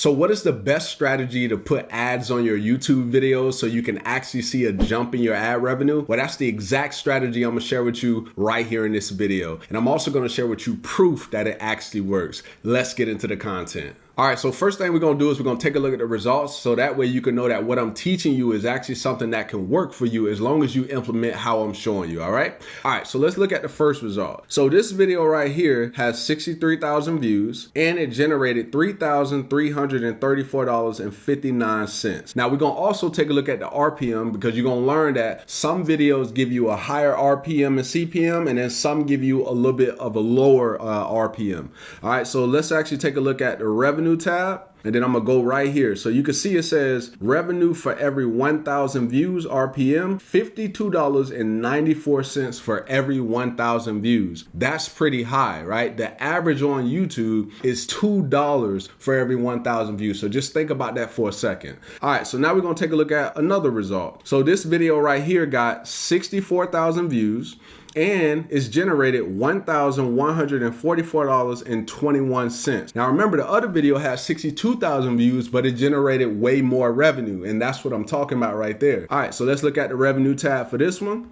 So what is the best strategy to put ads on your YouTube videos so you can actually see a jump in your ad revenue? Well, that's the exact strategy I'm gonna share with you right here in this video. And I'm also gonna share with you proof that it actually works. Let's get into the content. All right, so first thing we're gonna do is we're gonna take a look at the results so that way you can know that what I'm teaching you is actually something that can work for you as long as you implement how I'm showing you, all right? All right, so let's look at the first result. So this video right here has 63,000 views and it generated $3,334.59. Now we're gonna also take a look at the RPM because you're gonna learn that some videos give you a higher RPM and CPM and then some give you a little bit of a lower RPM. All right, so let's actually take a look at the revenue tab, and then I'm gonna go right here. So you can see it says revenue for every 1,000 views, RPM, $52.94 for every 1,000 views. That's pretty high, right? The average on YouTube is $2 for every 1,000 views. So just think about that for a second. All right, so now we're gonna take a look at another result. So this video right here got 64,000 views and it's generated $1,144.21. Now remember, the other video has 62,000 views, but it generated way more revenue, and that's what I'm talking about right there. All right, so let's look at the revenue tab for this one.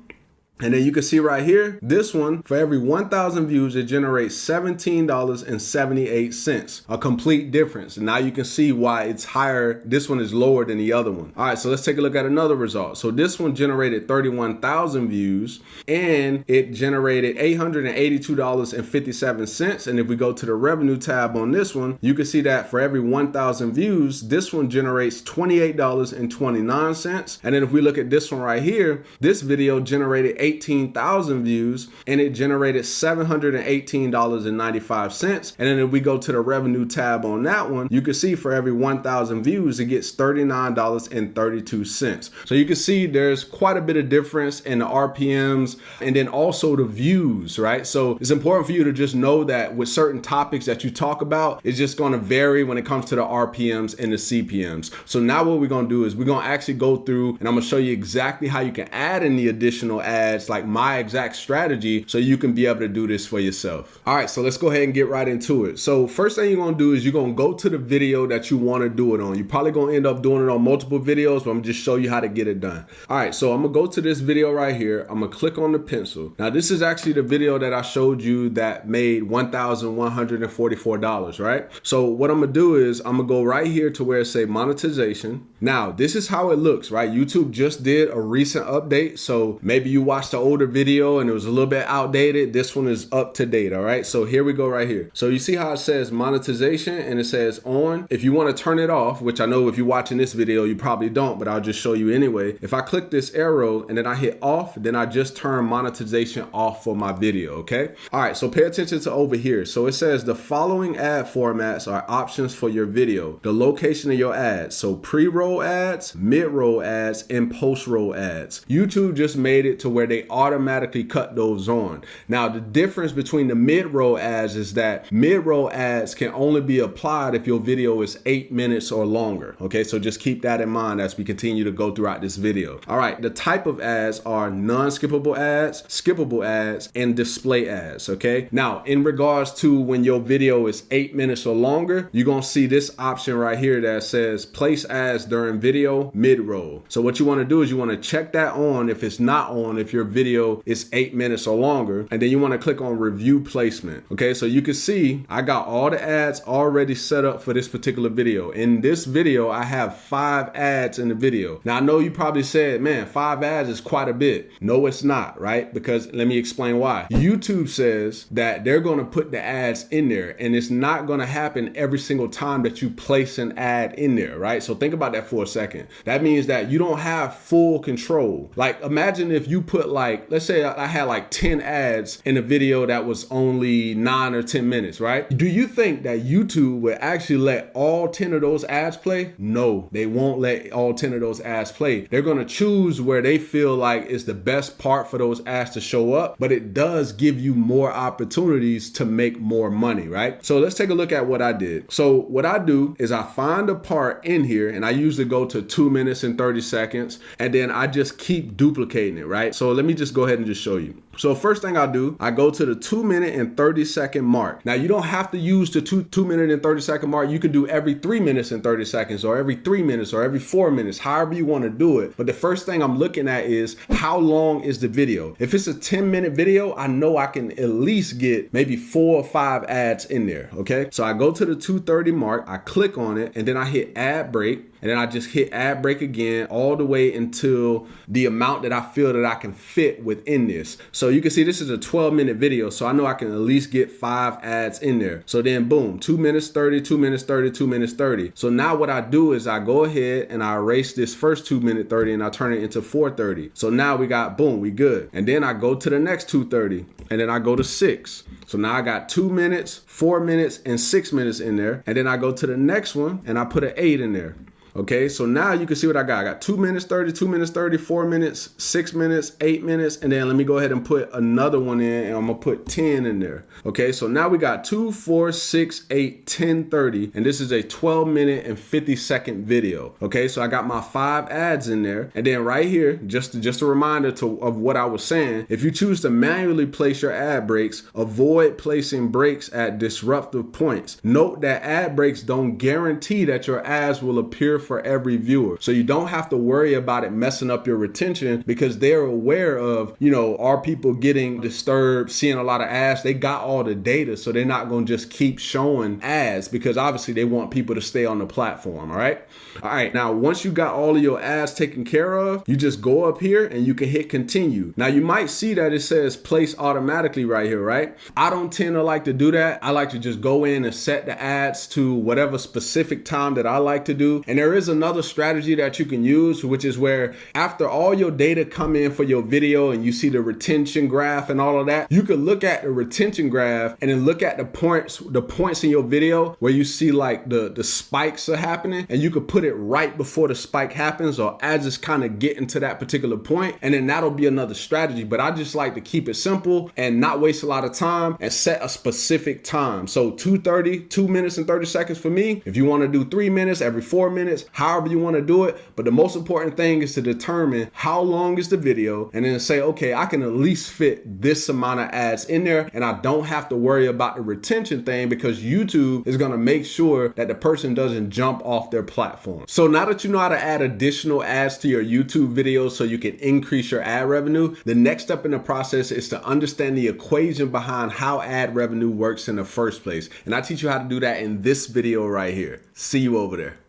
And then you can see right here, this one, for every 1,000 views, it generates $17.78, a complete difference. And now you can see why it's higher. This one is lower than the other one. All right, so let's take a look at another result. So this one generated 31,000 views and it generated $882.57. And if we go to the revenue tab on this one, you can see that for every 1,000 views, this one generates $28.29. And then if we look at this one right here, this video generated 18,000 views and it generated $718.95. And then if we go to the revenue tab on that one, you can see for every 1,000 views, it gets $39.32. So you can see there's quite a bit of difference in the RPMs and then also the views, right? So it's important for you to just know that with certain topics that you talk about, it's just going to vary when it comes to the RPMs and the CPMs. So now what we're going to do is we're going to actually go through and I'm going to show you exactly how you can add in the additional ads, like my exact strategy, so you can be able to do this for yourself. All right, so let's go ahead and get right into it. So first thing you're gonna do is you're gonna go to the video that you wanna do it on. You're probably gonna end up doing it on multiple videos, but I'm gonna just show you how to get it done. All right, so I'm gonna go to this video right here. I'm gonna click on the pencil. Now this is actually the video that I showed you that made $1,144, right? So what I'm gonna do is I'm gonna go right here to where it say monetization. Now this is how it looks, right? YouTube just did a recent update, so maybe you watched the older video and it was a little bit outdated. This one is up to date. All right, so here we go right here. So you see how it says monetization and it says on. If you want to turn it off, which I know if you're watching this video you probably don't, but I'll just show you anyway. If I click this arrow and then I hit off, then I just turn monetization off for my video. Okay, all right, so pay attention to over here. So it says the following ad formats are options for your video, the location of your ads. So pre-roll ads, mid-roll ads, and post-roll ads. YouTube just made it to where they automatically cut those on. Now the difference between the mid-roll ads is that mid-roll ads can only be applied if your video is 8 minutes or longer. Okay, so just keep that in mind as we continue to go throughout this video. All right, the type of ads are non-skippable ads, skippable ads, and display ads. Okay, now in regards to when your video is 8 minutes or longer, you're gonna see this option right here that says place ads during video mid-roll. So what you want to do is you want to check that on if it's not on, if your video is 8 minutes or longer, and then you want to click on review placement. Okay, so you can see I got all the ads already set up for this particular video. In this video, I have 5 ads in the video. Now I know you probably said, man, 5 ads is quite a bit. No, it's not, right? Because let me explain why. YouTube says that they're going to put the ads in there, and it's not going to happen every single time that you place an ad in there, right? So think about that for a second. That means that you don't have full control. Like imagine if you put like, let's say I had like 10 ads in a video that was only 9 or 10 minutes, right? Do you think that YouTube would actually let all 10 of those ads play? No, they won't let all 10 of those ads play. They're going to choose where they feel like is the best part for those ads to show up, but it does give you more opportunities to make more money, right? So let's take a look at what I did. So what I do is I find a part in here and I usually go to 2 minutes and 30 seconds and then I just keep duplicating it, right? So let me just go ahead and just show you. So first thing I do, I go to the 2-minute and 30-second mark. Now you don't have to use the 2-minute and 30-second mark. You can do every 3 minutes and 30 seconds or every 3 minutes or every 4 minutes, however you want to do it. But the first thing I'm looking at is how long is the video? If it's a 10-minute video, I know I can at least get maybe 4 or 5 ads in there, okay? So I go to the 2:30 mark, I click on it, and then I hit ad break. And then I just hit ad break again all the way until the amount that I feel that I can fit within this. So you can see this is a 12-minute video. So I know I can at least get 5 ads in there. So then boom, 2 minutes 30, 2 minutes 30, 2 minutes 30. So now what I do is I go ahead and I erase this first 2-minute 30 and I turn it into 4:30. So now we got, boom, we good. And then I go to the next 2:30 and then I go to 6. So now I got 2 minutes, 4 minutes, and 6 minutes in there. And then I go to the next one and I put an 8 in there. Okay, so now you can see what I got. I got 2 minutes 30, 2 minutes 30, 4 minutes, 6 minutes, 8 minutes, and then let me go ahead and put another one in, and I'm gonna put 10 in there. Okay, so now we got 2, 4, 6, 8, 10, 30, and this is a 12-minute and 50-second video. Okay, so I got my 5 ads in there, and then right here, just a reminder of what I was saying. If you choose to manually place your ad breaks, avoid placing breaks at disruptive points. Note that ad breaks don't guarantee that your ads will appear for every viewer. So you don't have to worry about it messing up your retention because they're aware of, are people getting disturbed, seeing a lot of ads? They got all the data, so they're not going to just keep showing ads because obviously they want people to stay on the platform, all right? All right, now once you got all of your ads taken care of, you just go up here and you can hit continue. Now you might see that it says place automatically right here, right? I don't tend to like to do that. I like to just go in and set the ads to whatever specific time that I like to do. And there is another strategy that you can use, which is where after all your data come in for your video and you see the retention graph and all of that, you can look at the retention graph and then look at the points in your video where you see like the spikes are happening, and you could put it right before the spike happens or as it's kind of getting to that particular point, and then that'll be another strategy. But I just like to keep it simple and not waste a lot of time and set a specific time. So 2:30, 2 minutes and 30 seconds for me. If you want to do 3 minutes every 4 minutes, however you want to do it. But the most important thing is to determine how long is the video and then say, okay, I can at least fit this amount of ads in there and I don't have to worry about the retention thing because YouTube is going to make sure that the person doesn't jump off their platform. So now that you know how to add additional ads to your YouTube videos so you can increase your ad revenue, the next step in the process is to understand the equation behind how ad revenue works in the first place. And I teach you how to do that in this video right here. See you over there.